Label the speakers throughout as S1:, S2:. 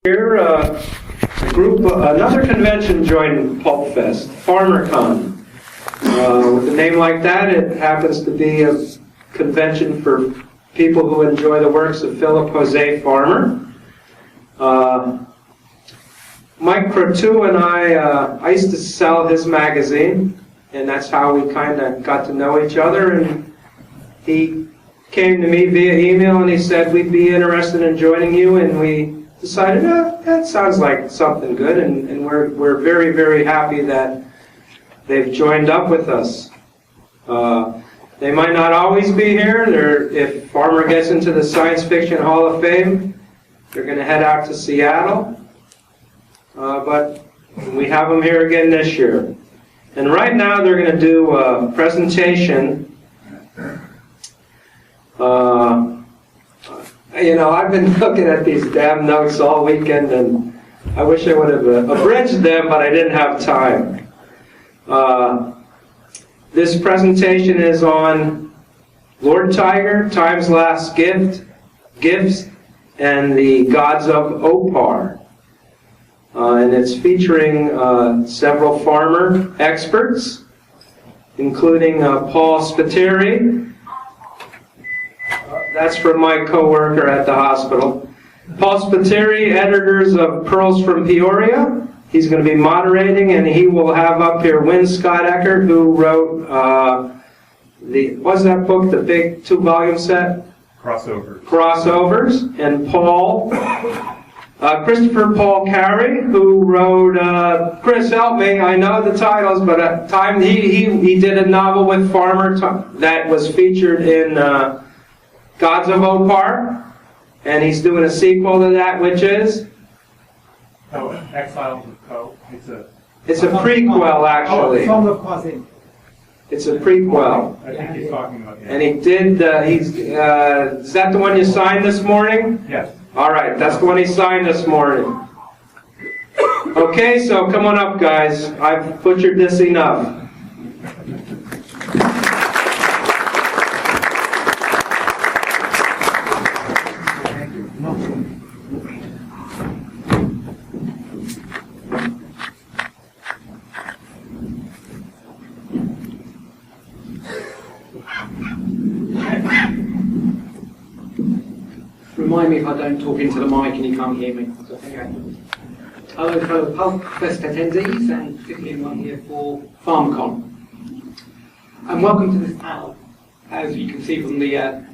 S1: Here, another convention joined Pulpfest, Farmercon. With a name like that, it happens to be a convention for people who enjoy the works of Philip Jose Farmer. Mike Croteau and I used to sell his magazine, and that's how we kind of got to know each other. And he came to me via email and he said we'd be interested in joining you, and we decided, that sounds like something good, and we're very, very happy that they've joined up with us. They might not always be here. If Farmer gets into the Science Fiction Hall of Fame, they're going to head out to Seattle. But we have them here again this year. And right now they're going to do a presentation. I've been looking at these damn notes all weekend, and I wish I would have abridged them, but I didn't have time. This presentation is on Lord Tiger, Time's Last Gifts, and the Gods of Opar. And it's featuring several farmer experts, including Paul Spiteri. That's from my co-worker at the hospital. Paul Spiteri, editors of Pearls from Peoria. He's going to be moderating, and he will have up here Scott Eckert, who wrote what's that book, the big 2-volume set? Crossovers. And Christopher Paul Carey, who wrote, Chris, help me, I know the titles, but at the time he did a novel with Farmer that was featured in Gods of Opar, and he's doing a sequel to that, which is?
S2: Exiles of Co.
S1: It's a prequel, actually. It's a prequel.
S2: I think he's talking about.
S1: And he did. Is that the one you signed this morning?
S2: Yes.
S1: All right, that's the one he signed this morning. Okay, so come on up, guys. I've butchered this enough.
S3: Remind me if I don't talk into the mic and you can't hear me. Hello fellow Pulpfest attendees, and particularly one here for Farmercon. And welcome to this panel. As you can see from the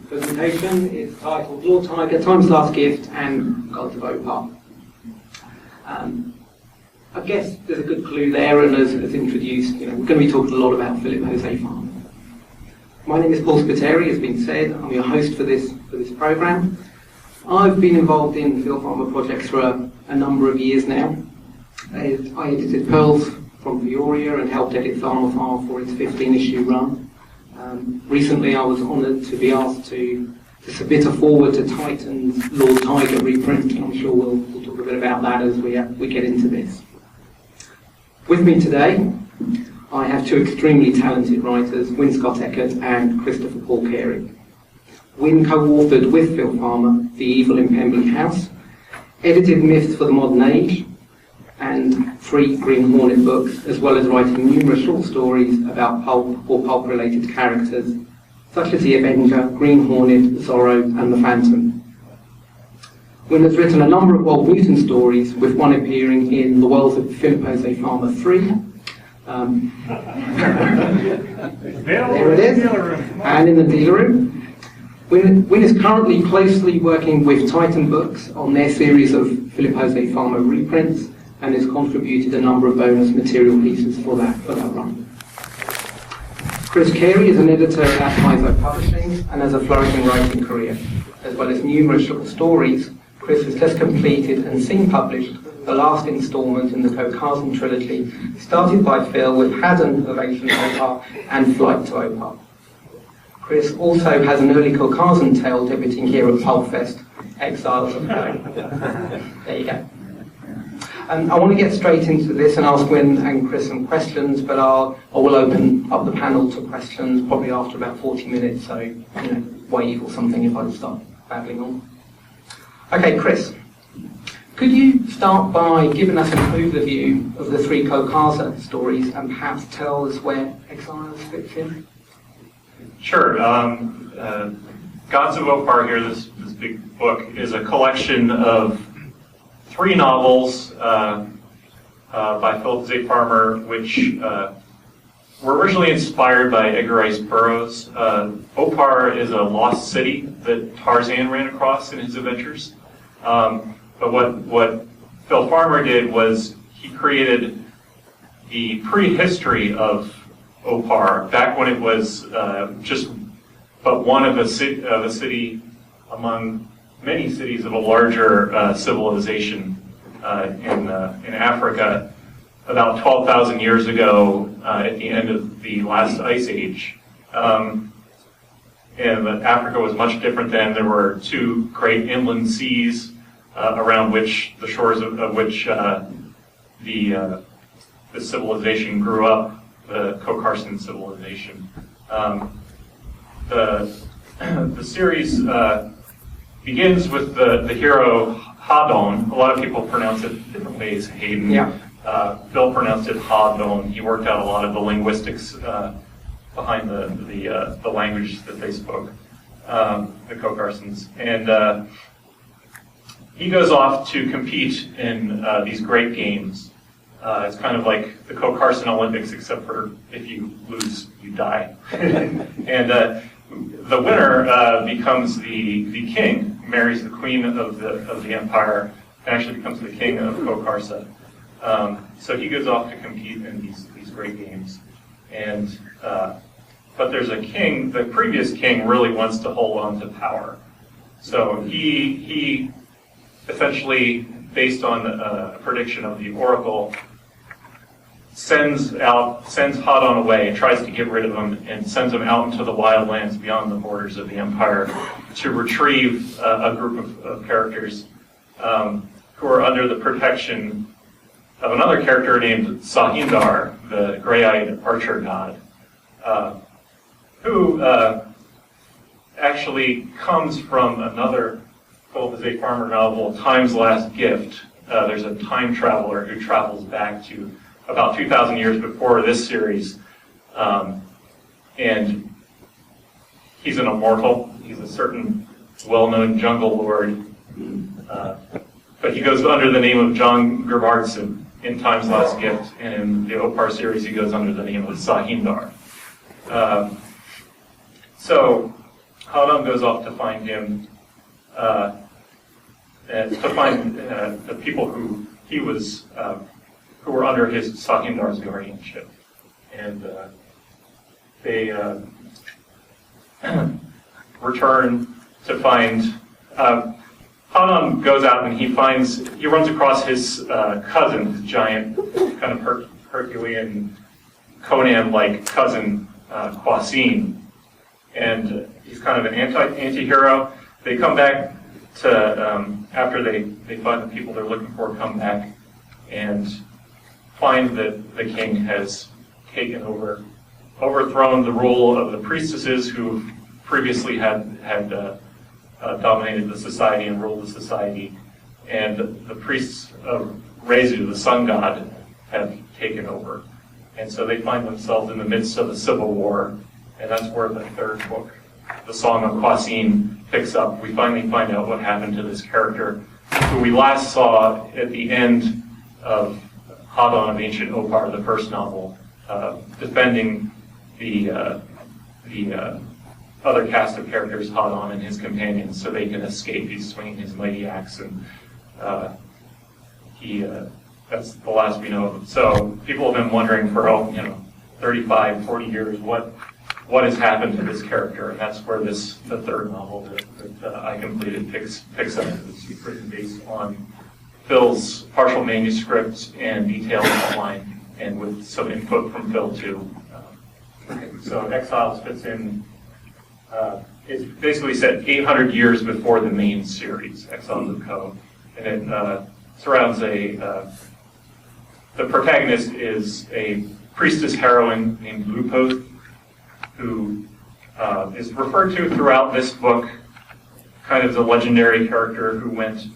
S3: presentation, it's titled Lord Tiger, Time's Last Gift, and Gods of Opar. I guess there's a good clue there, and as introduced, we're going to be talking a lot about Philip Jose Farmer. My name is Paul Spiteri, as been said. I'm your host for this program. I've been involved in Phil Farmer projects for a number of years now. I edited Pearls from Peoria and helped edit Farmer for its 15-issue run. Recently I was honoured to be asked to submit a forward to Titan's Lord Tiger reprint, and I'm sure we'll talk a bit about that as we get into this. With me today, I have two extremely talented writers, Scott Eckert and Christopher Paul Carey. Wynne co-authored with Phil Farmer The Evil in Pemberley House, edited Myths for the Modern Age, and 3 Green Hornet books, as well as writing numerous short stories about pulp or pulp-related characters, such as the Avenger, Green Hornet, Zorro, and the Phantom. Wynne has written a number of Wold Newton stories, with one appearing in The Worlds of Philip Jose Farmer 3, there it is, and in the dealer room. Wynne is currently closely working with Titan Books on their series of Philip Jose Farmer reprints, and has contributed a number of bonus material pieces for that run. Chris Carey is an editor at Paizo Publishing and has a flourishing writing career, as well as numerous short stories. Chris has just completed and seen published the last instalment in the Caucasian trilogy, started by Phil with Haddon of Ancient Opar and Flight to Opar. Chris also has an early Caucasian tale debuting here at Pulpfest, Exiles of Co. There you go. I want to get straight into this and ask Wynne and Chris some questions, but I will open up the panel to questions probably after about 40 minutes, so wave or something if I start babbling on. Okay, Chris. Could you start by giving us an overview of the three Kokarsa stories and perhaps tell us where Exiles fits in?
S2: Sure. Gods of Opar here, this big book, is a collection of 3 novels by Philip Z. Farmer, which were originally inspired by Edgar Rice Burroughs. Opar is a lost city that Tarzan ran across in his adventures. But what Phil Farmer did was he created the prehistory of Opar, back when it was just but one of a city among many cities of a larger civilization in Africa, about 12,000 years ago, at the end of the last ice age. And Africa was much different then. There were 2 great inland seas around which the shores of which the civilization grew up, the Kokarsan civilization. The series begins with the hero Hadon. A lot of people pronounce it different ways. Hayden.
S3: Yeah.
S2: Phil pronounced it Hadon. He worked out a lot of the linguistics behind the language that they spoke, the Kokarsans. And he goes off to compete in these great games. It's kind of like the Kokarsan Olympics, except for if you lose, you die. And the winner becomes the king, marries the queen of the empire, and actually becomes the king of Kokarsa. So he goes off to compete in these great games. And but there's a king. The previous king really wants to hold on to power. So he essentially, based on a prediction of the oracle, sends Hadon away, tries to get rid of him, and sends him out into the wildlands beyond the borders of the empire to retrieve a group of characters who are under the protection of another character named Sahindar, the gray-eyed archer god, who actually comes from another Philip Z. Farmer novel, Time's Last Gift. There's a time traveler who travels back to about 2,000 years before this series, and he's an immortal. He's a certain well-known jungle lord, but he goes under the name of John Gerbardson in Time's Last Gift, and in the Opar series he goes under the name of Sahindar. So Hadon goes off to find him, and to find the people who he was, who were under his Sahindar's guardianship, and they return to find. Hadon goes out and he runs across his cousin, his giant, kind of Herculean, Conan-like cousin, Kwasin, and he's kind of an anti-hero. They come back to, after they find the people they're looking for, come back and find that the king has taken over, overthrown the rule of the priestesses who previously had dominated the society and ruled the society, and the priests of Rezu, the sun god, have taken over. And so they find themselves in the midst of a civil war, and that's where the third book, the Song of Kwasin, picks up. We finally find out what happened to this character, who we last saw at the end of Hadon of Ancient Opar, the first novel, defending the other cast of characters, Hadon and his companions, so they can escape. He's swinging his mighty axe, and that's the last we know of him. So people have been wondering for 35, 40 years what has happened to this character, and that's where the third novel that I completed picks up. It's written based on Phil's partial manuscript and detailed outline, and with some input from Phil too. So Exiles fits in. It's basically set 800 years before the main series, Exiles of Ko, and it surrounds the protagonist is a priestess heroine named Lupoth, who is referred to throughout this book kind of the legendary character who went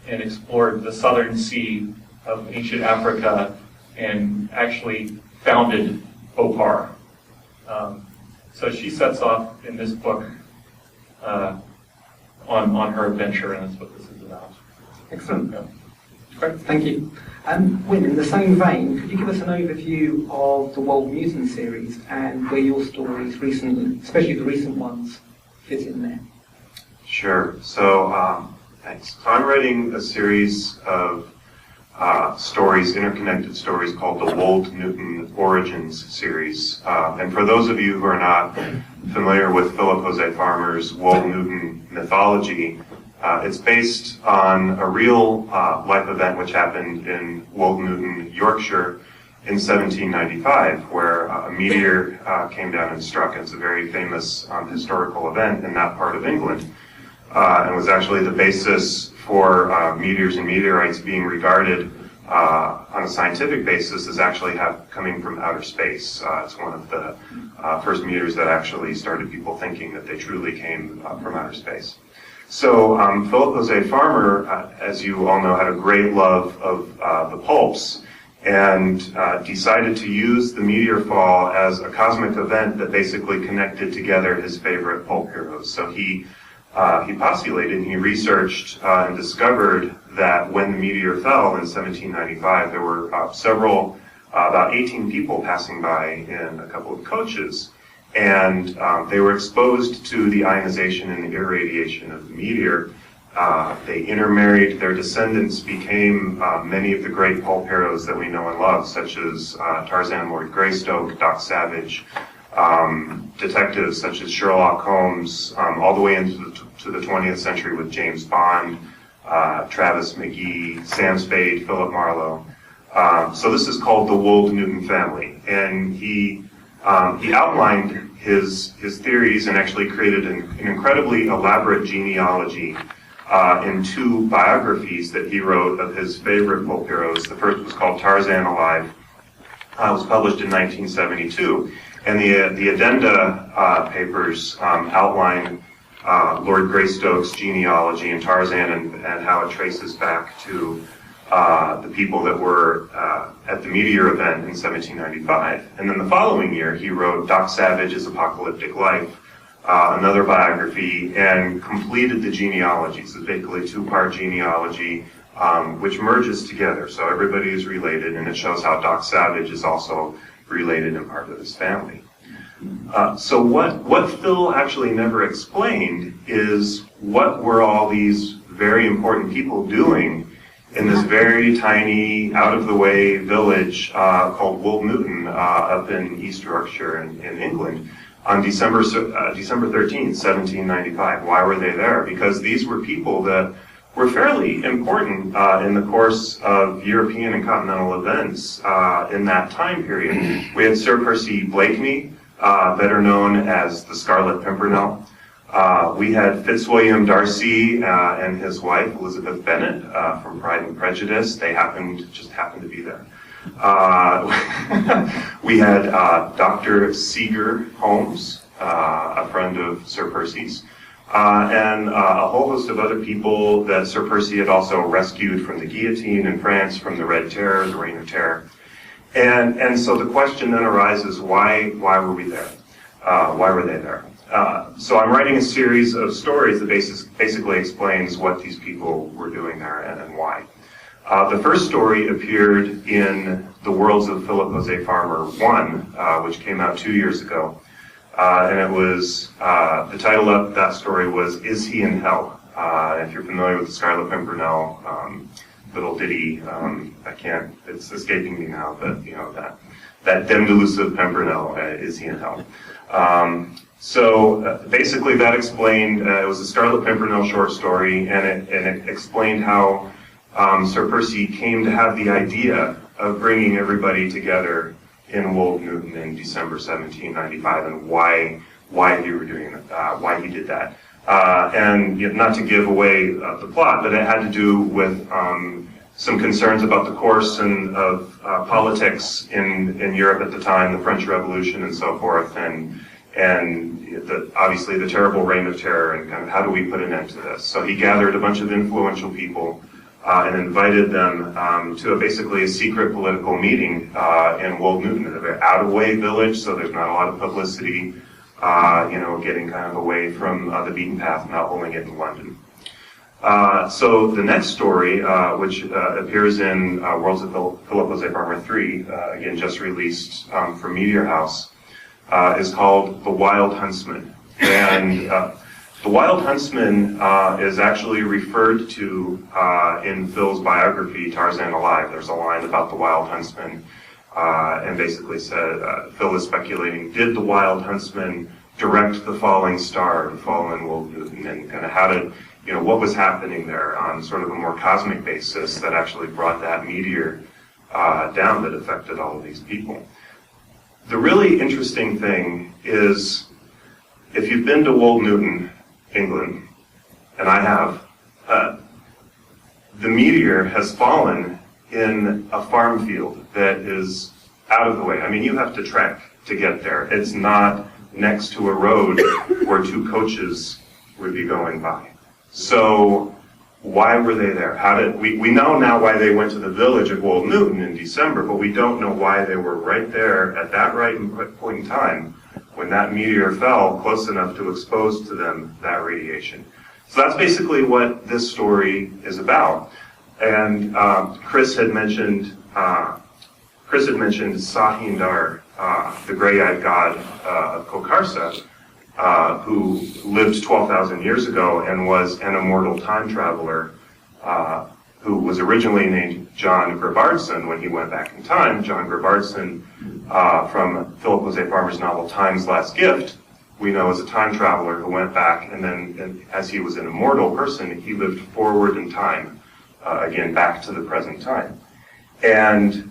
S2: and explored the southern sea of ancient Africa and actually founded Opar. So she sets off in this book on her adventure, and that's what this is about.
S3: Excellent.
S2: Yeah.
S3: Great, thank you. Wynne, in the same vein, could you give us an overview of the Wold Newton series and where your stories recently, especially the recent ones, fit in there?
S4: Sure. So, thanks. So I'm writing a series of stories, interconnected stories called the Wold Newton Origins series. And for those of you who are not familiar with Philip Jose Farmer's Wold Newton mythology, it's based on a real life event which happened in Wold Newton, Yorkshire in 1795, where a meteor came down and struck. It's a very famous historical event in that part of England, and was actually the basis for meteors and meteorites being regarded on a scientific basis as actually coming from outer space. It's one of the first meteors that actually started people thinking that they truly came from outer space. So Philip Jose Farmer, as you all know, had a great love of the pulps, and decided to use the meteor fall as a cosmic event that basically connected together his favorite pulp heroes. So he postulated and he researched and discovered that when the meteor fell in 1795, there were about 18 people passing by in a couple of coaches, and they were exposed to the ionization and the irradiation of the meteor. They intermarried. Their descendants became many of the great pulp heroes that we know and love, such as Tarzan Lord Greystoke, Doc Savage, detectives such as Sherlock Holmes, all the way into the 20th century with James Bond, Travis McGee, Sam Spade, Philip Marlowe. So this is called the Wold Newton family, and he outlined his theories and actually created an incredibly elaborate genealogy in two biographies that he wrote of his favorite pulp heroes. The first was called Tarzan Alive. It was published in 1972, and the addenda papers outline Lord Greystoke's genealogy and Tarzan and how it traces back to the people that were at the meteor event in 1795. And then the following year, he wrote Doc Savage's Apocalyptic Life, another biography, and completed the genealogy. So it's basically a two-part genealogy, which merges together. So everybody is related, and it shows how Doc Savage is also related and part of his family. So what Phil actually never explained is what were all these very important people doing in this very tiny, out-of-the-way village called Wold Newton up in East Yorkshire in England on December 13th, 1795. Why were they there? Because these were people that were fairly important in the course of European and continental events in that time period. We had Sir Percy Blakeney, better known as the Scarlet Pimpernel. We had Fitzwilliam Darcy and his wife Elizabeth Bennet from Pride and Prejudice. They just happened to be there. We had Dr. Seeger Holmes, a friend of Sir Percy's, and a whole host of other people that Sir Percy had also rescued from the guillotine in France, from the Red Terror, the Reign of Terror. And so the question then arises, why were we there? Why were they there? So I'm writing a series of stories that basically explains what these people were doing there and why. The first story appeared in The Worlds of Philip Jose Farmer I, which came out 2 years ago. And it was, the title of that story was, Is He in Hell? If you're familiar with the Scarlet Pimpernel, little ditty, it's escaping me now, but you know, that dem delusive Pimpernel, Is He in Hell? So basically that explained, it was a Scarlet Pimpernel short story, and it explained how Sir Percy came to have the idea of bringing everybody together in Wold Newton in December 1795, and why he were doing why he did that. And not to give away the plot, but it had to do with some concerns about the course of politics in Europe at the time, the French Revolution and so forth, and obviously the terrible Reign of Terror, and kind of how do we put an end to this. So he gathered a bunch of influential people and invited them to basically a secret political meeting in Wold Newton, a very out-of-way village, so there's not a lot of publicity, getting kind of away from the beaten path, not holding it in London. So the next story, which appears in Worlds of Philip Jose Farmer III, again just released from Meteor House, is called The Wild Huntsman. And The Wild Huntsman is actually referred to in Phil's biography, Tarzan Alive. There's a line about the Wild Huntsman, and basically said, Phil is speculating, did the Wild Huntsman direct the falling star to fall in Wold Newton, and kind of how did, what was happening there on sort of a more cosmic basis that actually brought that meteor down that affected all of these people. The really interesting thing is, if you've been to Wold Newton, England, and I have, the meteor has fallen in a farm field that is out of the way. I mean, you have to trek to get there. It's not next to a road where two coaches would be going by. So why were they there? We know now why they went to the village of Wold Newton in December, but we don't know why they were right there at that right point in time when that meteor fell close enough to expose to them that radiation. So that's basically what this story is about. And Chris had mentioned Sahindar, the gray-eyed god of Kokarsa, who lived 12,000 years ago and was an immortal time traveler, who was originally named John Grabardson when he went back in time. John Grabardson, from Philip Jose Farmer's novel Time's Last Gift, we know as a time traveler who went back, and then as he was an immortal person, he lived forward in time, again, back to the present time. And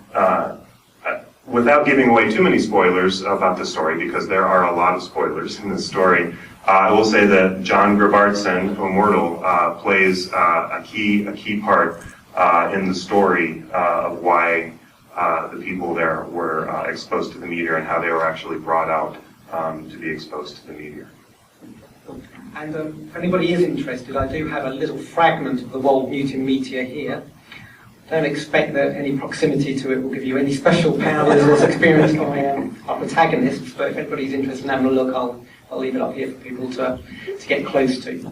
S4: without giving away too many spoilers about the story, because there are a lot of spoilers in this story, I will say that John Grabardson, immortal, plays a key part in the story of why the people there were exposed to the meteor and how they were actually brought out to be exposed to the meteor.
S3: And if anybody is interested, I do have a little fragment of the Wold Newton meteor here. Don't expect that any proximity to it will give you any special powers as experienced by our protagonists, but if anybody's interested in having a look, I'll leave it up here for people to get close to.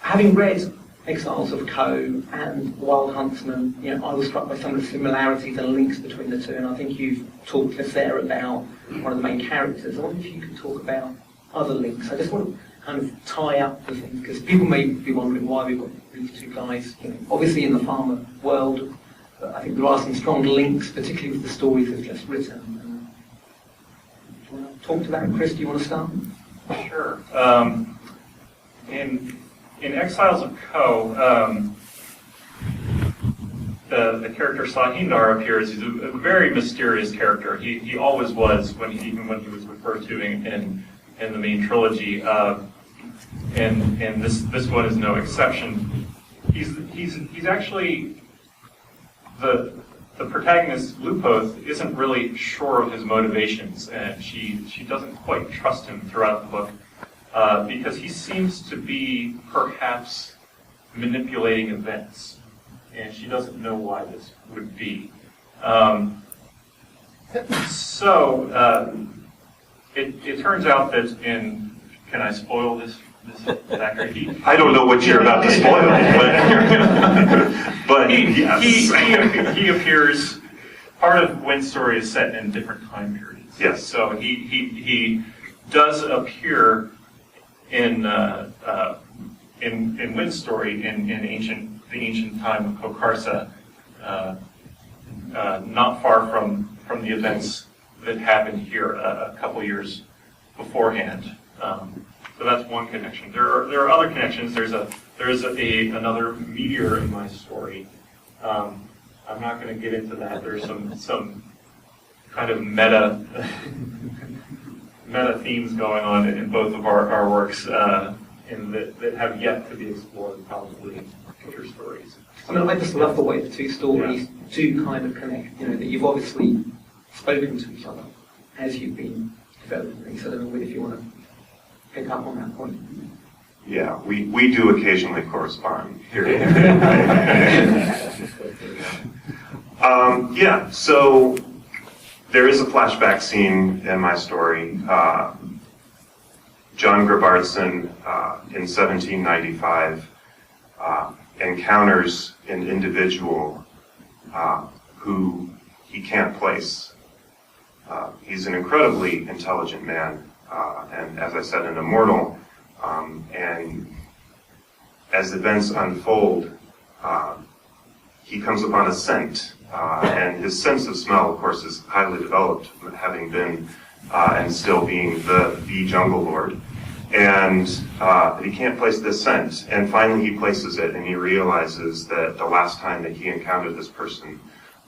S3: Having read Exiles of Ko and Wild Huntsman, I was struck by some of the similarities and links between the two, and I think you've talked to us there about one of the main characters. I wonder if you could talk about other links. I just want to kind of tie up the things, because people may be wondering why we've got these two guys, obviously in the farmer world, but I think there are some strong links, particularly with the stories they've just written. Do you want to talk to that, Chris? Do you want to start?
S2: Sure. In Exiles of Ko, the character Sahindar appears. He's a very mysterious character. He always was, even when he was referred to in the main trilogy, and this one is no exception. He's actually the protagonist, Lupoth, isn't really sure of his motivations, and she doesn't quite trust him throughout the book, because he seems to be perhaps manipulating events, and she doesn't know why this would be. It turns out that can I spoil this Zachary?
S4: I don't know what you're about to spoil, but yes.
S2: He appears. Part of Wynn's story is set in different time periods.
S4: Yes.
S2: So he does appear in Wynn's story in the ancient time of Kokarsa, not far from the events that happened here a couple years beforehand. So that's one connection. There are other connections. There is another meteor in my story. I'm not going to get into that. There's some kind of meta themes going on in both of our works, that have yet to be explored, probably in future stories.
S3: I just love the way the two stories do kind of connect. That you've obviously spoken to each other as you've been developing things. I don't know if you want to pick up on that point.
S4: Yeah, we do occasionally correspond here. Yeah, so there is a flashback scene in my story. John Grabardson in 1795 encounters an individual who he can't place. He's an incredibly intelligent man, and as I said, an immortal. And as events unfold, he comes upon a scent, and his sense of smell, of course, is highly developed, having been and still being the jungle lord. And he can't place this scent, and finally he places it, and he realizes that the last time that he encountered this person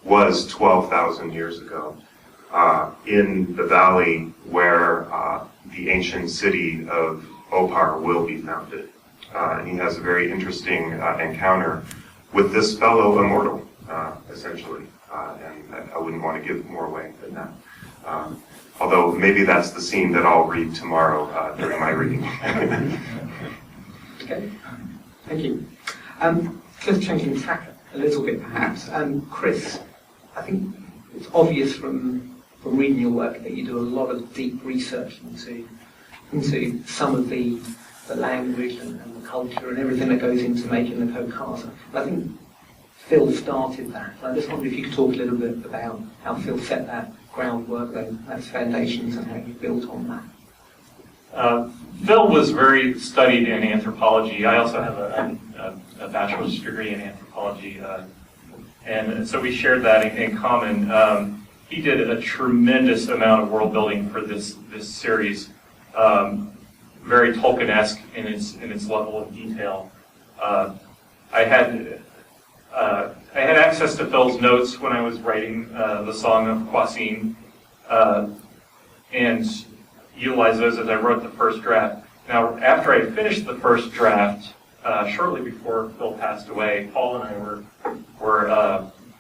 S4: was 12,000 years ago, in the valley where the ancient city of Opar will be founded. And he has a very interesting encounter with this fellow immortal, essentially. And I wouldn't want to give more away than that. Although maybe that's the scene that I'll read tomorrow during my reading.
S3: Okay, thank you. Just changing tack a little bit, perhaps. Chris, I think it's obvious from reading your work that you do a lot of deep research into some of the language and the culture and everything that goes into making the co-carson. I think Phil started that. I just wonder if you could talk a little bit about how Phil set that groundwork, those foundations, and how you built on that.
S2: Phil was very studied in anthropology. I also have a bachelor's degree in anthropology, and so we shared that in common. He did a tremendous amount of world building for this series, very Tolkien-esque in its level of detail. I had access to Phil's notes when I was writing the Song of Quasin, and utilized those as I wrote the first draft. Now, after I finished the first draft, shortly before Phil passed away, Paul and I were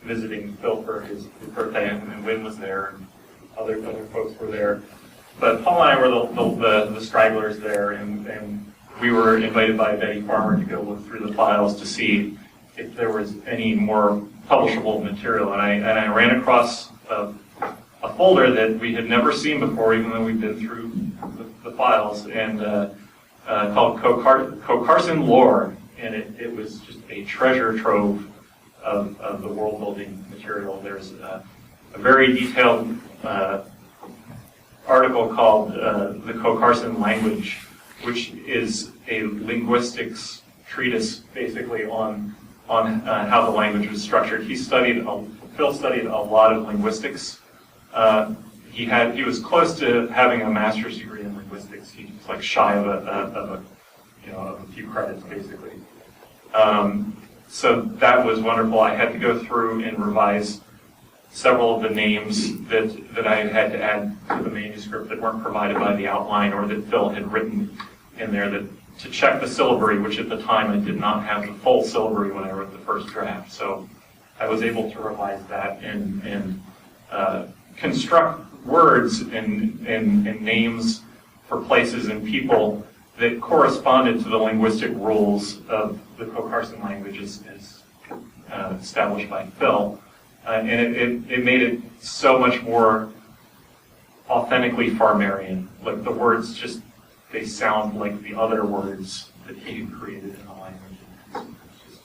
S2: visiting Phil for his birthday, and Wynn was there, and other folks were there. But Paul and I were the stragglers there, and we were invited by Betty Farmer to go look through the files to see if there was any more publishable material. And I ran across a folder that we had never seen before, even though we'd been through the files, and called Co-Carson Lore, and it was just a treasure trove of the world building material. There's a very detailed article called The Co-Carson Language, which is a linguistics treatise basically on how the language was structured. Phil studied a lot of linguistics. He was close to having a master's degree in linguistics. He was like shy of a few credits basically. So that was wonderful. I had to go through and revise several of the names that I had to add to the manuscript that weren't provided by the outline or that Phil had written in there to check the syllabary, which at the time I did not have the full syllabary when I wrote the first draft. So I was able to revise that and construct words and names for places and people that corresponded to the linguistic rules of the Co-Carson language as established by Phil. And it made it so much more authentically Farmerian. Like the words they sound like the other words that he had created in the language. It's just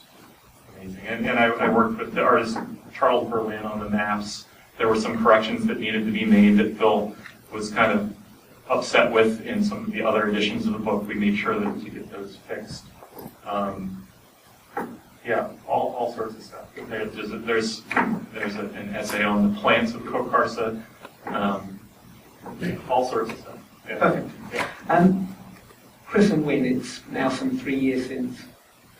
S2: amazing. And I worked with the artist Charles Berlin on the maps. There were some corrections that needed to be made that Phil was kind of upset with in some of the other editions of the book. We made sure to get those fixed. All sorts of stuff. There's an essay on the plants of Kokarsa. All sorts of stuff. Yeah.
S3: Perfect. Chris and Wynn, it's now some 3 years since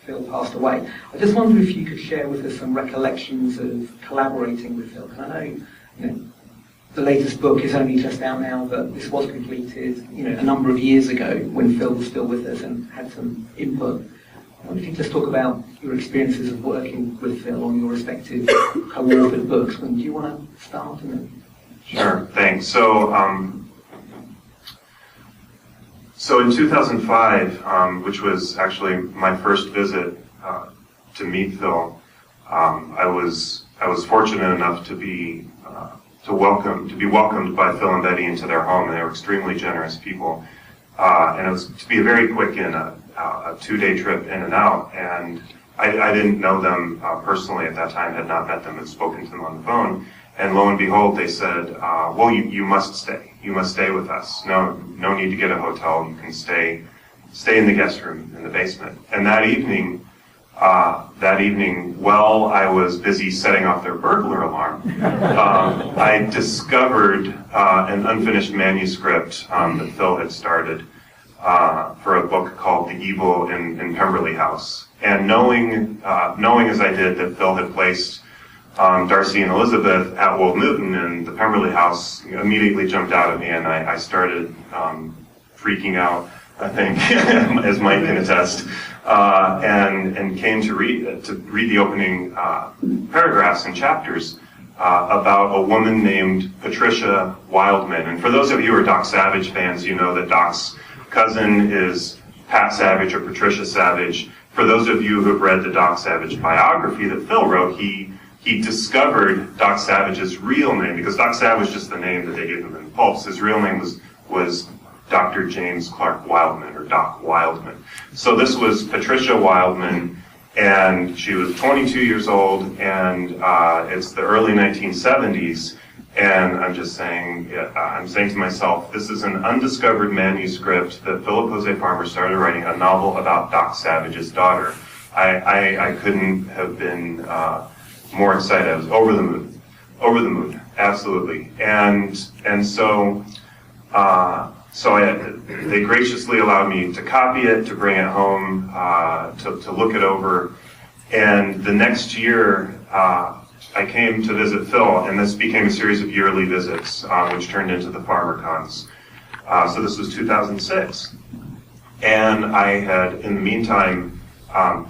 S3: Phil passed away. I just wonder if you could share with us some recollections of collaborating with Phil. Because I know, the latest book is only just out now, but this was completed, a number of years ago when Phil was still with us and had some input. I wonder if you could just talk about your experiences of working with Phil on your respective co-authored books. Do you want to start?
S4: So in 2005, which was actually my first visit to meet Phil, I was fortunate enough to be welcomed by Phil and Betty into their home, and they were extremely generous people. And it was to be a very quick a 2-day trip in and out. And I didn't know them personally at that time, had not met them, had spoken to them on the phone. And lo and behold, they said, well, you must stay. You must stay with us. No need to get a hotel. You can stay in the guest room in the basement. And that evening, while I was busy setting off their burglar alarm, I discovered an unfinished manuscript that Phil had started for a book called The Evil in Pemberley House. And knowing as I did that Phil had placed Darcy and Elizabeth at Wold Newton, and the Pemberley House immediately jumped out at me, and I started freaking out, I think, as Mike can attest, and came to read the opening paragraphs and chapters about a woman named Patricia Wildman. And for those of you who are Doc Savage fans, you know that Doc's cousin is Pat Savage or Patricia Savage. For those of you who have read the Doc Savage biography that Phil wrote, he discovered Doc Savage's real name, because Doc Savage is just the name that they gave him in Pulp. His real name was Dr. James Clark Wildman, or Doc Wildman. So this was Patricia Wildman, and she was 22 years old, and it's the early 1970s, and I'm saying to myself, this is an undiscovered manuscript that Philip Jose Farmer started writing, a novel about Doc Savage's daughter. I couldn't have been more excited. I was over the moon, absolutely. And so they graciously allowed me to copy it, to bring it home, to look it over. And the next year, I came to visit Phil, and this became a series of yearly visits, which turned into the Farmercons. So this was 2006. And I had, in the meantime,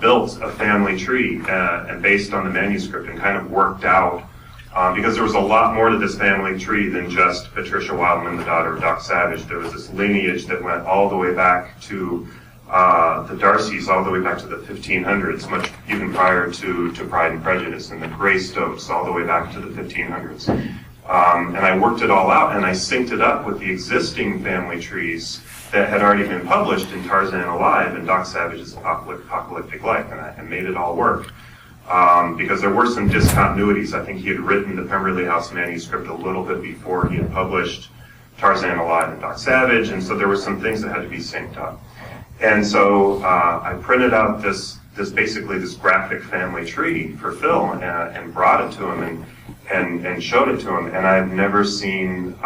S4: built a family tree and based on the manuscript, and kind of worked out, because there was a lot more to this family tree than just Patricia Wildman, the daughter of Doc Savage. There was this lineage that went all the way back to the Darcys, all the way back to the 1500s, much even prior to Pride and Prejudice, and the Greystokes all the way back to the 1500s. And I worked it all out, and I synced it up with the existing family trees that had already been published in Tarzan Alive and Doc Savage's Apocalyptic Life, and I made it all work. Because there were some discontinuities. I think he had written the Pemberley House manuscript a little bit before he had published Tarzan Alive and Doc Savage, and so there were some things that had to be synced up. And so I printed out this graphic family tree for Phil, and brought it to him and showed it to him, and I've never seen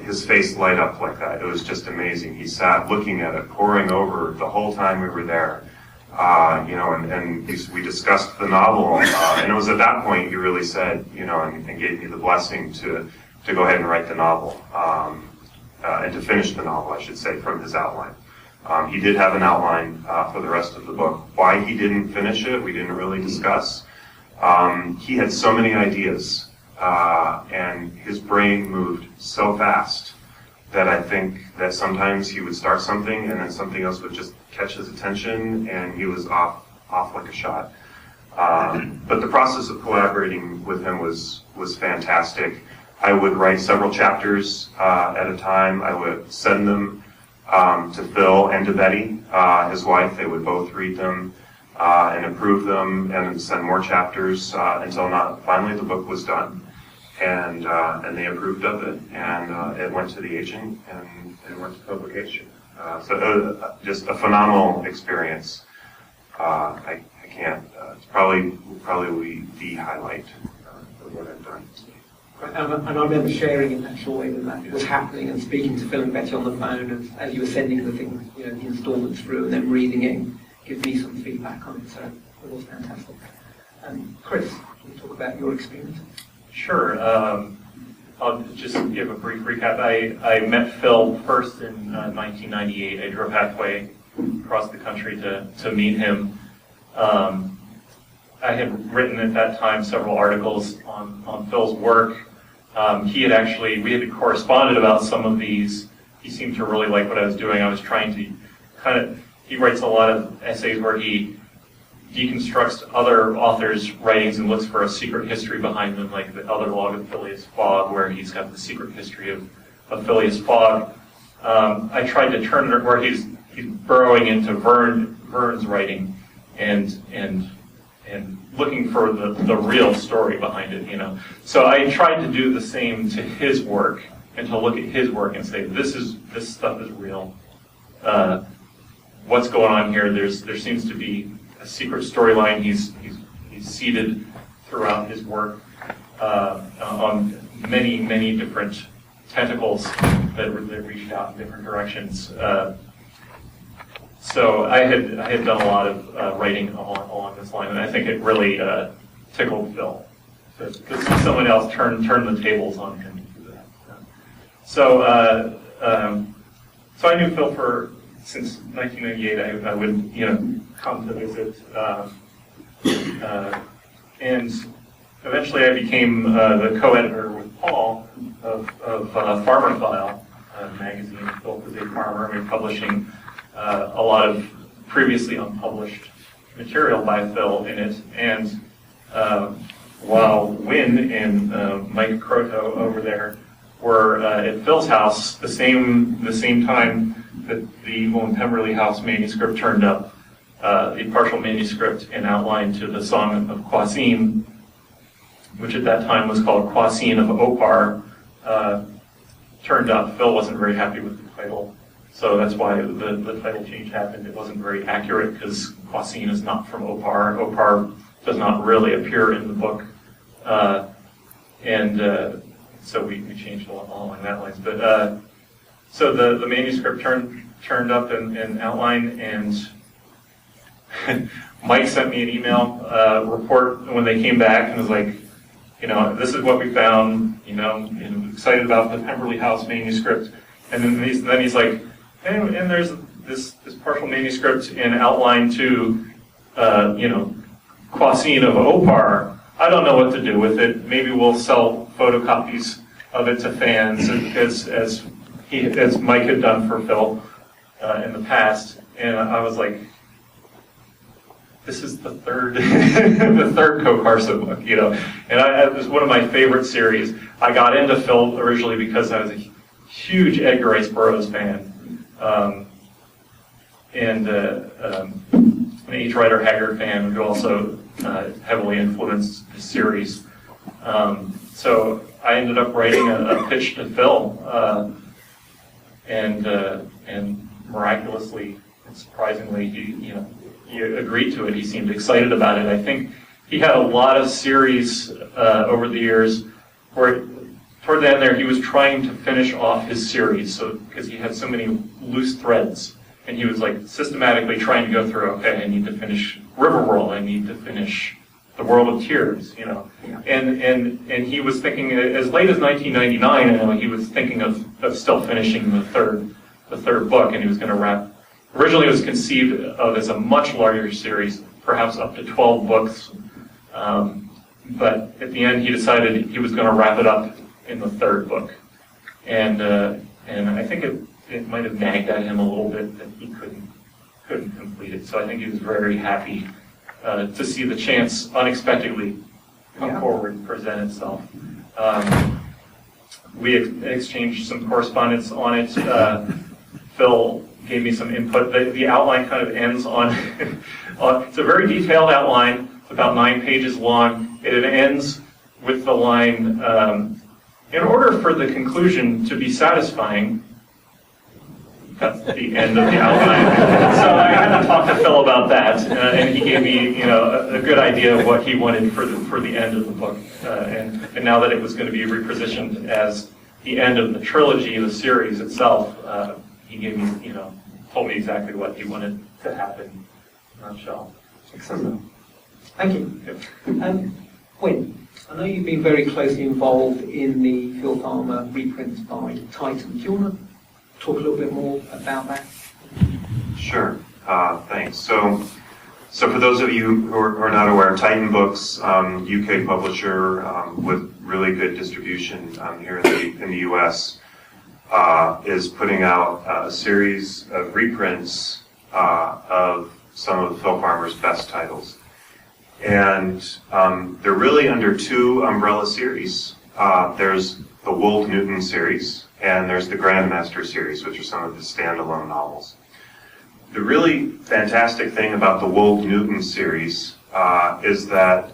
S4: his face light up like that. It was just amazing. He sat looking at it, poring over the whole time we were there. And we discussed the novel, and it was at that point he really said, and gave me the blessing to go ahead and write the novel, and to finish the novel, I should say, from his outline. He did have an outline for the rest of the book. Why he didn't finish it, we didn't really discuss. He had so many ideas, and his brain moved so fast that I think that sometimes he would start something and then something else would just catch his attention, and he was off like a shot. But the process of collaborating with him was fantastic. I would write several chapters at a time. I would send them to Phil and to Betty, his wife. They would both read them and approve them, and then send more chapters until finally the book was done. And they approved of it, and it went to the agent, and it went to publication. So just a phenomenal experience. I can't. It's probably the highlight of what I've done.
S3: And I remember sharing in that joy when that was happening, and speaking to Phil and Betty on the phone as you were sending the things, the instalments through, and then reading it, give me some feedback on it. So it was fantastic. Chris, can you talk about your experience?
S2: Sure. I'll just give a brief recap. I met Phil first in 1998. I drove halfway across the country to meet him. I had written at that time several articles on Phil's work. We had corresponded about some of these he seemed to really like what I was doing. I was trying to he writes a lot of essays where he deconstructs other authors' writings and looks for a secret history behind them, like the other log of Phileas Fogg, where he's got the secret history of Phileas Fogg. I tried to turn it where he's burrowing into Verne's writing and looking for the real story behind it, you know. So I tried to do the same to his work and to look at his work and say, this stuff is real. What's going on here? There seems to be a secret storyline he's seeded throughout his work on many different tentacles that reached out in different directions. So I had done a lot of writing along this line, and I think it really tickled Phil to see someone else turn the tables on him and do that. So I knew Phil since 1998. I would come to visit, and eventually I became the co-editor with Paul of Farmercon magazine. Phil was a farmer, and we were publishing a lot of previously unpublished material by Phil in it, and while Wynn and Mike Croto over there were at Phil's house the same time that the Evil in Pemberley House manuscript turned up, the partial manuscript and outline to the Song of Quasine, which at that time was called Quasine of Opar, turned up. Phil wasn't very happy with the title. So that's why the title change happened. It wasn't very accurate because Quasine is not from Opar. Opar does not really appear in the book. So we changed along that lines. But so the manuscript turned up and outline, and Mike sent me an email report when they came back and was like, this is what we found, and excited about the Pemberley House manuscript. And then he's like, and there's this partial manuscript and outline to, Quasine of Opar. I don't know what to do with it. Maybe we'll sell photocopies of it to fans, as Mike had done for Phil in the past. And I was like, this is the third Co-Carson book, And it was one of my favorite series. I got into Phil originally because I was a huge Edgar Rice Burroughs fan, and an H. Rider Haggard fan who also heavily influenced the series. So I ended up writing a pitch to Phil, and miraculously, surprisingly, he agreed to it. He seemed excited about it. I think he had a lot of series over the years where toward the end there he was trying to finish off his series, so because he had so many loose threads, and he was like systematically trying to go through, okay, I need to finish Riverworld, I need to finish The World of Tears, Yeah. And he was thinking as late as 1999, he was thinking of still finishing the third book, and he was going to wrap. Originally, it was conceived of as a much larger series, perhaps up to 12 books. But at the end, he decided he was going to wrap it up in the third book. And I think it might have nagged at him a little bit that he couldn't complete it. So I think he was very happy to see the chance unexpectedly come forward and present itself. We exchanged some correspondence on it. Phil gave me some input. The outline kind of ends on, it's a very detailed outline. It's about 9 pages long. It ends with the line, in order for the conclusion to be satisfying, that's the end of the outline. So I had to talk to Phil about that, and he gave me, a good idea of what he wanted for the end of the book. And now that it was going to be repositioned as the end of the trilogy, the series itself, he gave me, told me exactly what he wanted to happen in a nutshell.
S3: Excellent. Thank you. Wynn, I know you've been very closely involved in the Phil Farmer reprints by Titan. Do you want to talk a little bit more about that?
S4: Sure. Thanks. So for those of you who are not aware, Titan Books, UK publisher with really good distribution here in the US, is putting out a series of reprints of some of Phil Farmer's best titles. And they're really under two umbrella series. There's the Wold Newton series, and there's the Grandmaster series, which are some of his standalone novels. The really fantastic thing about the Wold Newton series is that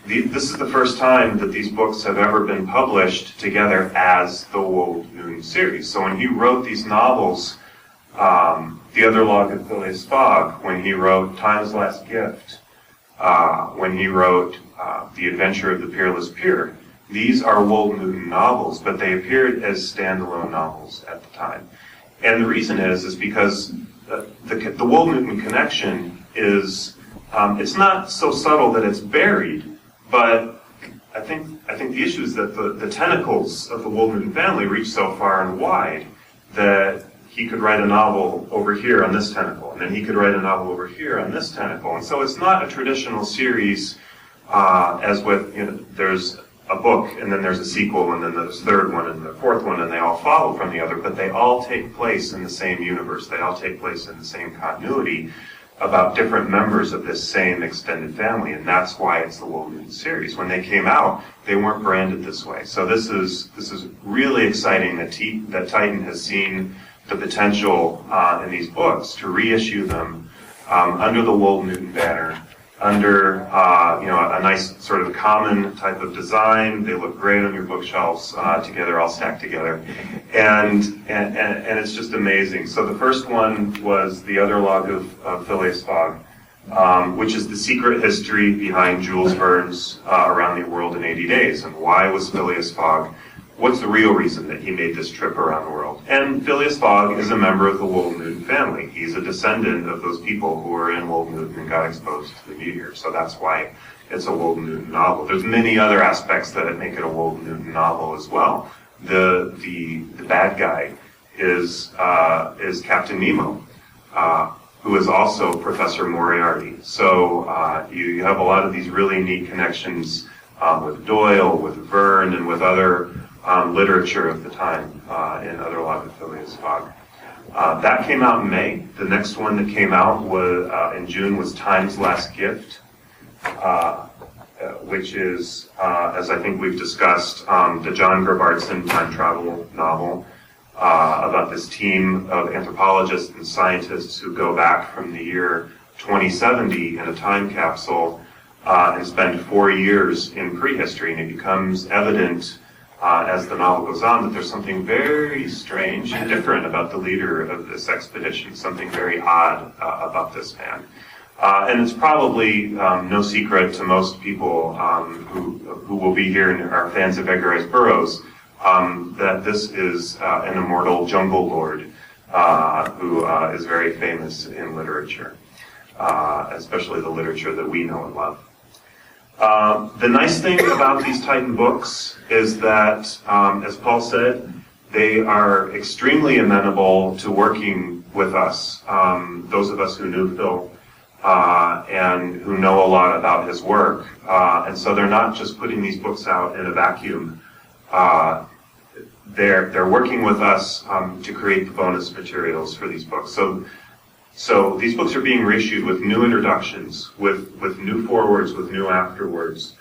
S4: this is the first time that these books have ever been published together as the Wold Newton series. So when he wrote these novels, The Other Log of Phileas Fogg, when he wrote Time's Last Gift, when he wrote The Adventure of the Peerless Peer, these are Wold Newton novels, but they appeared as standalone novels at the time. And the reason is because the Wold Newton connection is, it's not so subtle that it's buried, but I think the issue is that the tentacles of the Wold Newton family reach so far and wide that he could write a novel over here on this tentacle, and then he could write a novel over here on this tentacle. And so it's not a traditional series as with, there's a book, and then there's a sequel, and then there's a third one, and the fourth one, and they all follow from the other, but they all take place in the same universe. They all take place in the same continuity about different members of this same extended family, and that's why it's the Wold Newton series. When they came out, they weren't branded this way. So this is really exciting that Titan has seen the potential in these books to reissue them under the Wold Newton banner, under a nice sort of common type of design. They look great on your bookshelves together, all stacked together, and it's just amazing. So the first one was The Other Log of Phileas Fogg, which is the secret history behind Jules Verne's Around the World in 80 Days, and why was Phileas Fogg, what's the real reason that he made this trip around the world? And Phileas Fogg is a member of the Wold Newton family. He's a descendant of those people who were in Wold Newton and got exposed to the meteor. So that's why it's a Wold Newton novel. There's many other aspects that make it a Wold Newton novel as well. The bad guy is Captain Nemo, who is also Professor Moriarty. So you have a lot of these really neat connections with Doyle, with Verne, and with other literature of the time in Other Log of Phileas Fogg. That came out in May. The next one that came out was in June was Time's Last Gift, which is, as I think we've discussed, the John Gribardson time travel novel about this team of anthropologists and scientists who go back from the year 2070 in a time capsule and spend 4 years in prehistory, and it becomes evident as the novel goes on that there's something very strange and different about the leader of this expedition, something very odd about this man. And it's probably no secret to most people who will be here and are fans of Edgar Rice Burroughs that this is an immortal jungle lord who is very famous in literature, especially the literature that we know and love. The nice thing about these Titan books is that, as Paul said, they are extremely amenable to working with us, those of us who knew Phil and who know a lot about his work. And so they're not just putting these books out in a vacuum. They're working with us to create the bonus materials for these books. So these books are being reissued with new introductions, with new forewords, with new afterwords,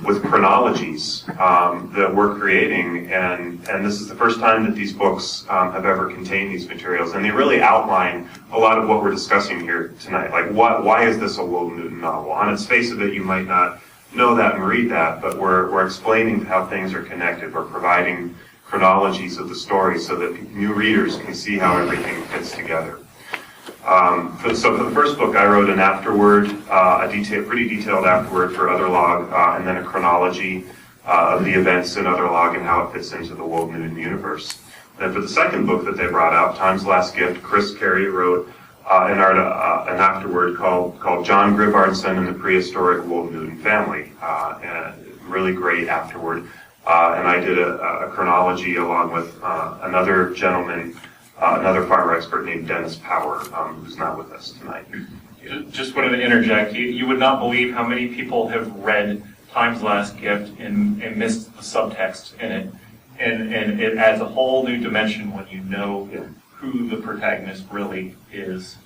S4: with chronologies that we're creating, and this is the first time that these books have ever contained these materials, and they really outline a lot of what we're discussing here tonight. Like, why is this a Wold Newton novel? On its face of it, you might not know that and read that, but we're explaining how things are connected. We're providing chronologies of the story so that new readers can see how everything fits together. So for the first book, I wrote an afterword, pretty detailed afterword for Other Log, and then a chronology of the events in Other Log and how it fits into the Wold Newton universe. And for the second book that they brought out, Time's Last Gift, Carey wrote an afterword called John Gribardson and the Prehistoric Wold Newton Family, and a really great afterword. And I did a chronology along with another gentleman, another farmer expert named Dennis Power, who's not with us tonight.
S2: Just wanted to interject. You would not believe how many people have read Time's Last Gift and missed the subtext in it. and it adds a whole new dimension when you know who the protagonist really is.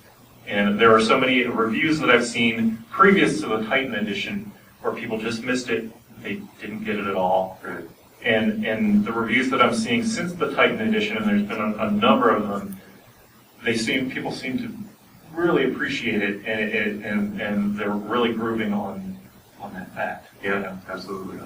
S2: And there are so many reviews that I've seen previous to the Titan edition where people just missed it, they didn't get it at all.
S4: Right.
S2: And the reviews that I'm seeing since the Titan edition, and there's been a number of them, people seem to really appreciate it, and they're really grooving on that fact.
S4: Yeah, absolutely.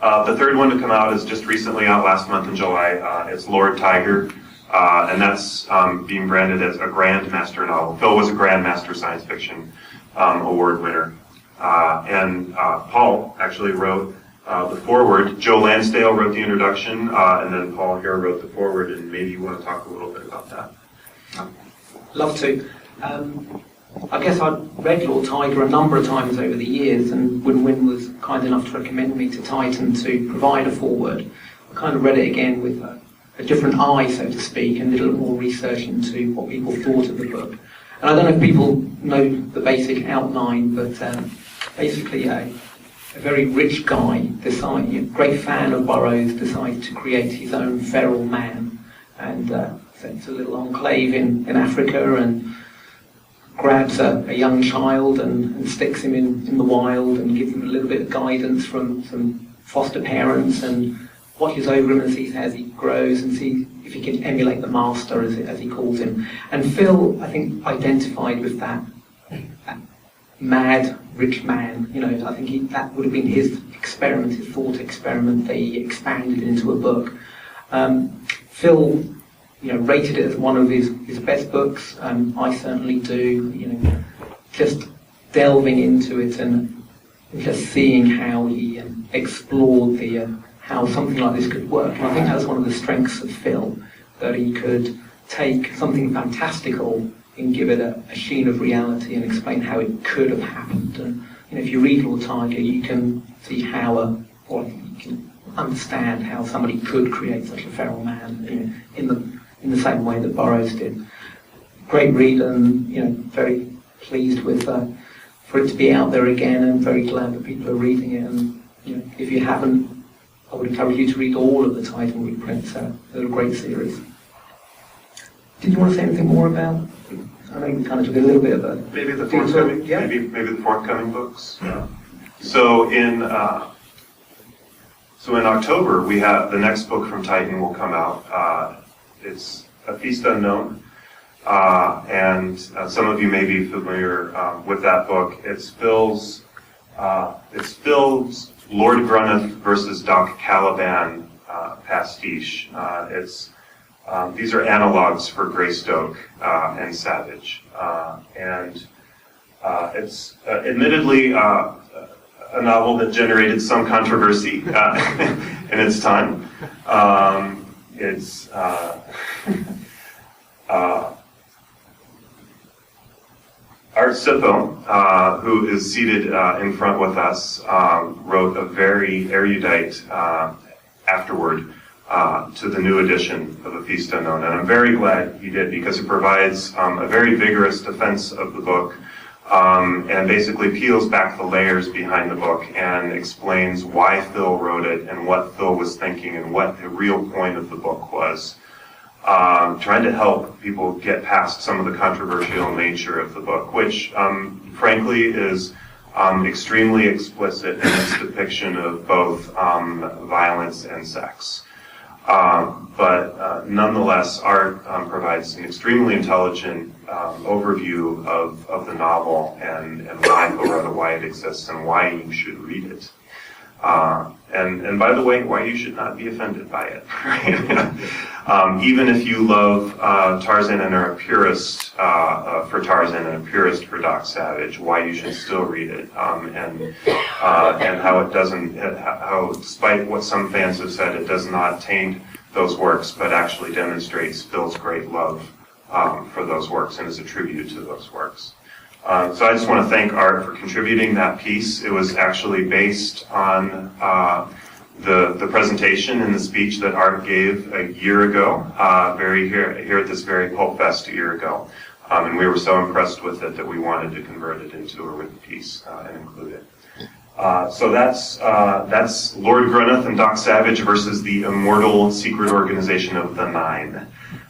S4: The third one to come out is just recently out last month in July. It's Lord Tiger, and that's being branded as a Grandmaster novel. Phil was a Grandmaster Science Fiction Award winner. And Paul actually wrote the foreword. Joe Lansdale wrote the introduction, and then Paul here wrote the foreword, and maybe you want to talk a little bit about that.
S3: Love to. I guess I'd read Lord Tiger a number of times over the years, and Win-Win was kind enough to recommend me to Titan to provide a foreword. I kind of read it again with a different eye, so to speak, and did a little more research into what people thought of the book. And I don't know if people know the basic outline, but basically a very rich guy, great fan of Burroughs, decides to create his own feral man, and sets a little enclave in Africa and grabs a young child and sticks him in the wild and gives him a little bit of guidance from some foster parents and watches over him as he grows and sees if he can emulate the master, as he calls him. And Phil, I think, identified with that mad, rich man. I think that would have been his experiment, his thought experiment that he expanded into a book. Phil, rated it as one of his best books. I certainly do. Just delving into it and just seeing how he explored how something like this could work. And I think that's one of the strengths of Phil, that he could take something fantastical and give it a sheen of reality and explain how it could have happened. And if you read Lord Tiger, you can see or you can understand how somebody could create such a feral man in the same way that Burroughs did. Great read, and very pleased with for it to be out there again, and very glad that people are reading it. And if you haven't, I would encourage you to read all of the Titan reprints. They're a great series. Did you want to say anything more about? I know you kind of took a little bit of a
S4: maybe the forthcoming, maybe the forthcoming books. Yeah. So in October, we have the next book from Titan will come out. It's A Feast Unknown, and some of you may be familiar with that book. It's Phil's Lord Grunneth versus Doc Caliban pastiche. These are analogs for Greystoke and Savage, and it's admittedly a novel that generated some controversy in its time. Art Sippo, who is seated in front with us, wrote a very erudite afterword to the new edition of A Feast Unknown, and I'm very glad he did, because it provides a very vigorous defense of the book, and basically peels back the layers behind the book and explains why Phil wrote it and what Phil was thinking and what the real point of the book was. Trying to help people get past some of the controversial nature of the book, which frankly is extremely explicit in its depiction of both violence and sex. But nonetheless, Art provides an extremely intelligent overview of the novel and why Phil wrote it, why it exists, and why you should read it. And by the way, why you should not be offended by it. Right? Even if you love Tarzan and are a purist for Tarzan and a purist for Doc Savage, why you should still read it, and how it doesn't, how despite what some fans have said, it does not taint those works, but actually demonstrates Phil's great love for those works and is a tribute to those works. So I just want to thank Art for contributing that piece. It was actually based on the presentation and the speech that Art gave a year ago, here at this very Pulpfest a year ago. And we were so impressed with it that we wanted to convert it into a written piece and include it. So that's Lord Grunneth and Doc Savage versus the Immortal Secret Organization of the Nine,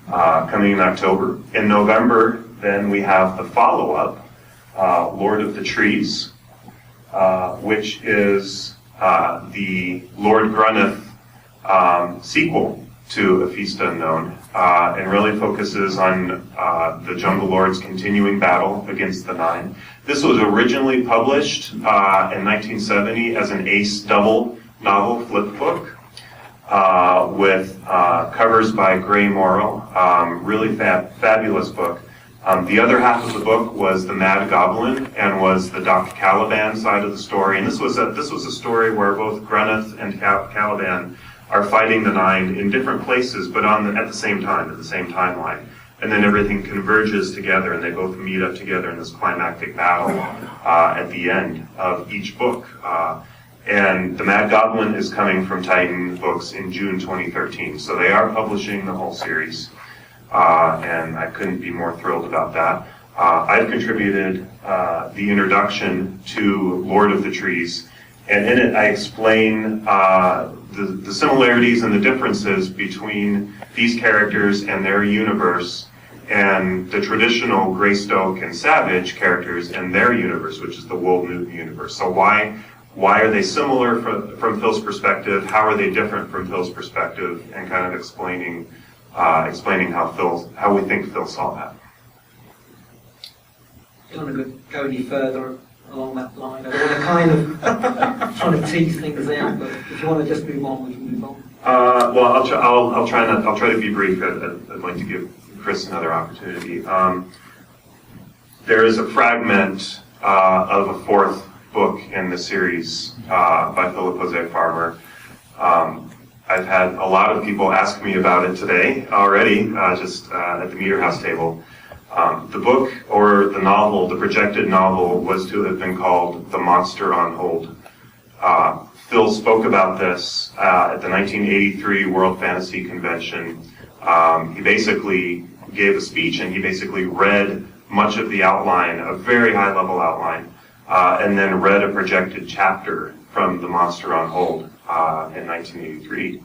S4: coming in October. In November, then we have the follow-up, Lord of the Trees, which is the Lord Grunneth sequel to A Feast Unknown, and really focuses on the Jungle Lord's continuing battle against the Nine. This was originally published in 1970 as an ace double novel flip book with covers by Gray Morrow. Really fabulous book. The other half of the book was the Mad Goblin and was the Doc Caliban side of the story. And this was a story where both Grunneth and Caliban are fighting the Nine in different places, but at the same time, at the same timeline. And then everything converges together, and they both meet up together in this climactic battle at the end of each book. And the Mad Goblin is coming from Titan Books in June 2013. So they are publishing the whole series, and I couldn't be more thrilled about that. I've contributed the introduction to Lord of the Trees, and in it I explain the similarities and the differences between these characters and their universe and the traditional Greystoke and Savage characters and their universe, which is the Wold Newton universe. So why are they similar from Phil's perspective? How are they different from Phil's perspective? And kind of explaining how we think Phil saw that.
S3: Do you want to go any further along that line? I don't want to kind of trying to tease things out, but if you want to just move on, we can move on.
S4: Well, I'll try to be brief. I'd like to give Chris another opportunity. There is a fragment of a fourth book in the series by Philip Jose Farmer. I've had a lot of people ask me about it today already, just at the Meter House table. The book, or the novel, the projected novel, was to have been called The Monster on Hold. Phil spoke about this at the 1983 World Fantasy Convention. He basically gave a speech, and he basically read much of the outline, a very high-level outline, and then read a projected chapter from The Monster on Hold in 1983.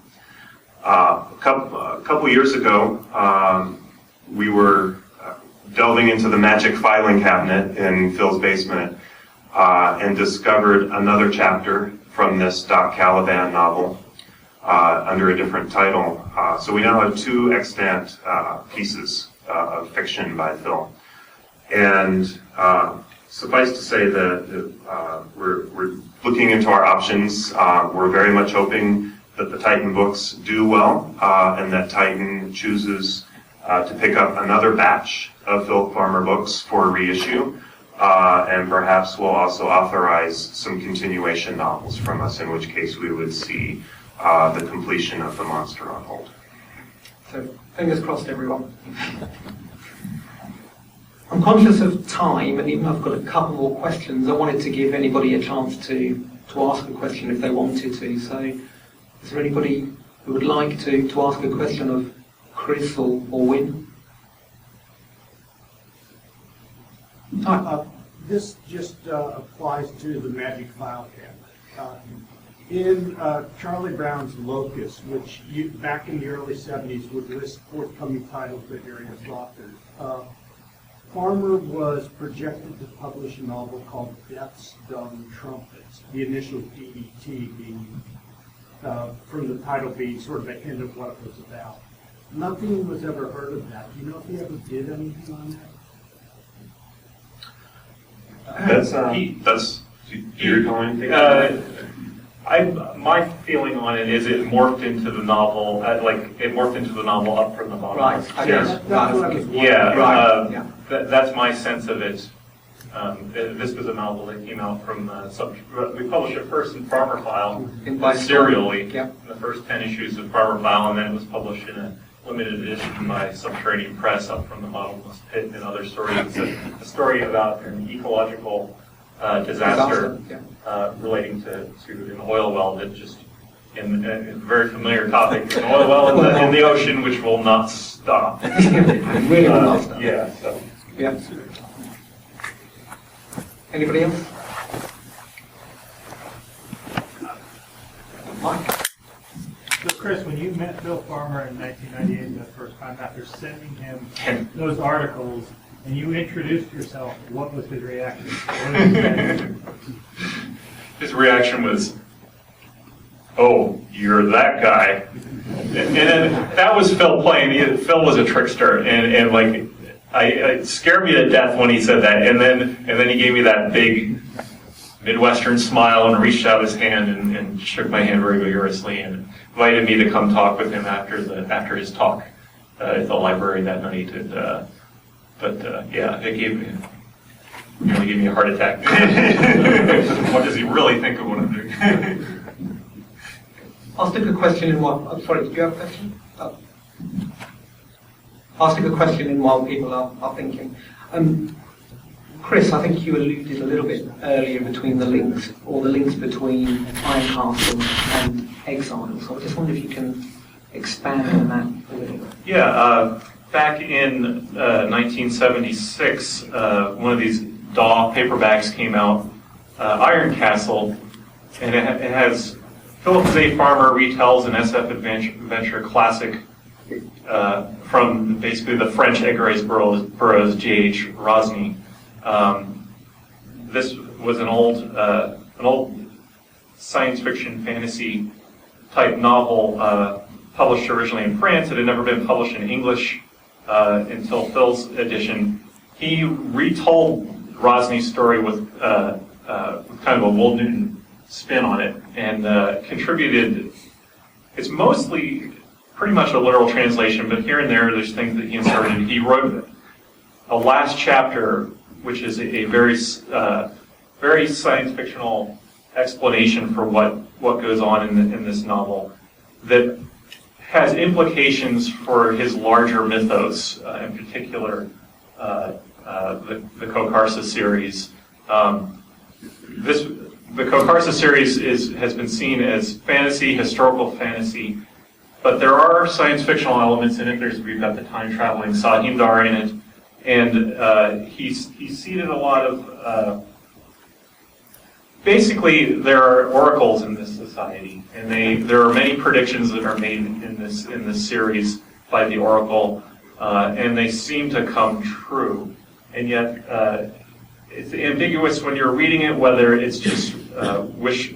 S4: A couple years ago, we were delving into the magic filing cabinet in Phil's basement and discovered another chapter from this Doc Caliban novel under a different title. So we now have two extant pieces of fiction by Phil. And suffice to say that we're looking into our options. We're very much hoping that the Titan books do well and that Titan chooses to pick up another batch of Phil Farmer books for reissue, and perhaps we'll also authorize some continuation novels from us, in which case we would see the completion of The Monster on Hold.
S3: So, fingers crossed, everyone. I'm conscious of time, and even though I've got a couple more questions, I wanted to give anybody a chance to ask a question if they wanted to. So, is there anybody who would like to ask a question of Chris or Win?
S5: This just applies to the magic file cabinet. In Charlie Brown's Locust, which back in the early 70s would list forthcoming titles by various authors, Farmer was projected to publish a novel called Death's Dumb Trumpets, the initial DDT being, from the title being sort of a hint of what it was about. Nothing was ever heard of that. Do you know if he ever did anything on that?
S4: That's do you recall anything?
S2: My feeling on it is it morphed into the novel, it morphed into the novel up from the bottom.
S3: Right. I
S2: Yes.
S3: guess. That's what I was wondering.
S2: Yeah.
S3: Right. Yeah.
S2: That's my sense of it. This was a novel that came out from we published it first in Farmer File, serially,
S3: Yeah.
S2: the first 10 issues of Farmer File, and then it was published in a limited edition by Subterranean Press up from the bottomless pit and other stories. It's a story about an ecological disaster relating to an oil well that just, in a very familiar topic, an oil well in the ocean which will not stop.
S3: Really will not stop.
S2: Yeah. So.
S3: Yeah. Anybody else? Mike?
S5: So Chris, when you met Bill Farmer in 1998 the first time after sending him those articles, and you introduced yourself, what was his reaction? What did he say?
S2: His reaction was, "Oh, you're that guy," and then that was Phil playing. Phil was a trickster, and like, it scared me to death when he said that. And then he gave me that big Midwestern smile and reached out his hand and shook my hand very vigorously and invited me to come talk with him after his talk at the library that night. Yeah, it nearly gave me a heart attack. What does he really think of what I'm doing?
S3: I'll stick a question in while. I'm sorry, did you have a question? Oh. I'll stick a question in while people are thinking. Chris, I think you alluded a little bit earlier between the links between Ironcastle and Exile. So I just wonder if you can expand on that a little bit.
S2: Yeah, back in 1976, one of these DAW paperbacks came out, Ironcastle, and it has Philip Z. Farmer retells an SF adventure classic from basically the French Edgar Rice Burroughs, J.H. Rosny. This was an old science fiction fantasy type novel published originally in France. It had never been published in English until Phil's edition. He retold Rosny's story with kind of a Wold Newton spin on it, and contributed. It's mostly pretty much a literal translation, but here and there's things that he inserted. He wrote a last chapter, which is a very science fictional explanation for what goes on in this novel, that has implications for his larger mythos, in particular the Kokarsa series. The Kokarsa series has been seen as fantasy, historical fantasy, but there are science fictional elements in it. We've got the time traveling Sahimdar in it, and he's seeded a lot of. Basically, there are oracles in this society, and there are many predictions that are made in this series by the oracle, and they seem to come true. And yet, it's ambiguous when you're reading it whether it's just wish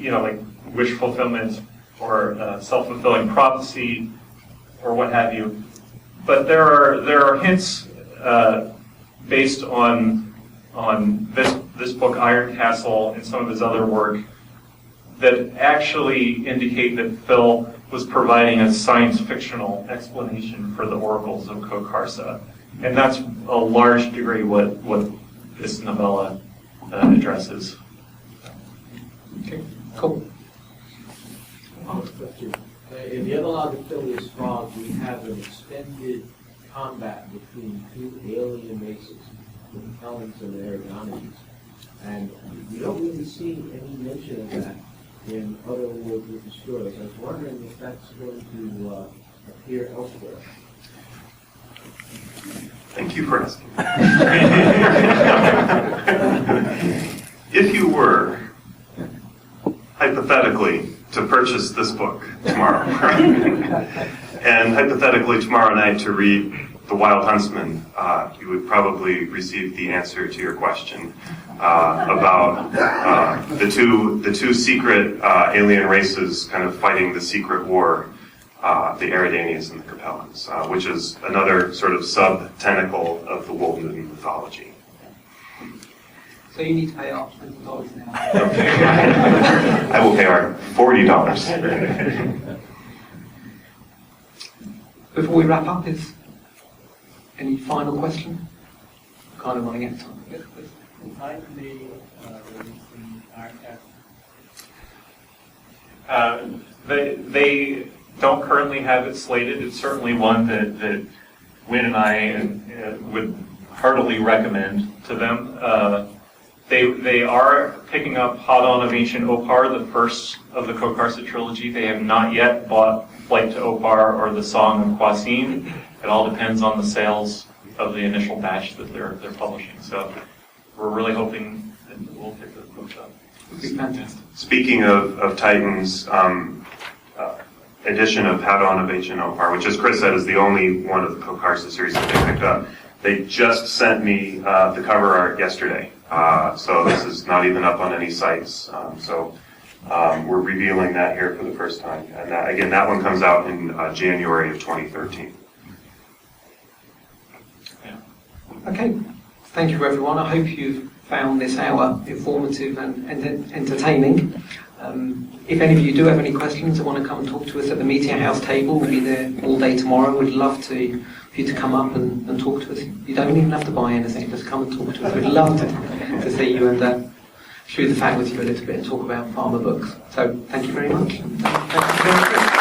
S2: fulfillment or self-fulfilling prophecy or what have you. But there are hints based on this book, Ironcastle, and some of his other work that actually indicate that Phil was providing a science fictional explanation for the oracles of Kokarsa. And that's a large degree what this novella addresses.
S3: Okay, cool.
S6: In the Epilogue of Phileas Fogg, we have an extended combat between two alien races, the Helens and the Aragonians. And we don't really see any mention of that in other Wold Newton stories. I was wondering if that's going to appear elsewhere.
S4: Thank you for asking. If you were, hypothetically, to purchase this book tomorrow, and hypothetically tomorrow night to read The Wild Huntsman, you would probably receive the answer to your question about the two secret alien races kind of fighting the secret war, the Eridanians and the Capellans, which is another sort of sub-tentacle of the Wold Newton mythology.
S3: So you need to pay our $20 now.
S4: I will pay our $40.
S3: Before we wrap up, is any final question? Kind of running out of time. Yes, please.
S5: Time to be releasing Ironcastle.
S2: They don't currently have it slated. It's certainly one that Wynn and I would heartily recommend to them. They are picking up Hadon of Ancient Opar, the first of the Kokarsa trilogy. They have not yet bought Flight to Opar or the Song of Kwasin. It all depends on the sales of the initial batch that they're publishing. So we're really hoping that we'll pick those books up.
S3: Would be fantastic.
S4: Speaking of Titans, edition of How Dawn of Ancient Empire, which, as Chris said, is the only one of the Kokarsa series that they picked up. They just sent me the cover art yesterday, so this is not even up on any sites. We're revealing that here for the first time. And again, that one comes out in January of 2013.
S3: Okay, thank you everyone. I hope you've found this hour informative and entertaining. If any of you do have any questions or want to come and talk to us at the Meeting House table, we'll be there all day tomorrow. We'd love for you to come up and talk to us. You don't even have to buy anything, just come and talk to us. We'd love to see you and show the fact with you a little bit and talk about farmer books. So thank you very much. And thank you very much.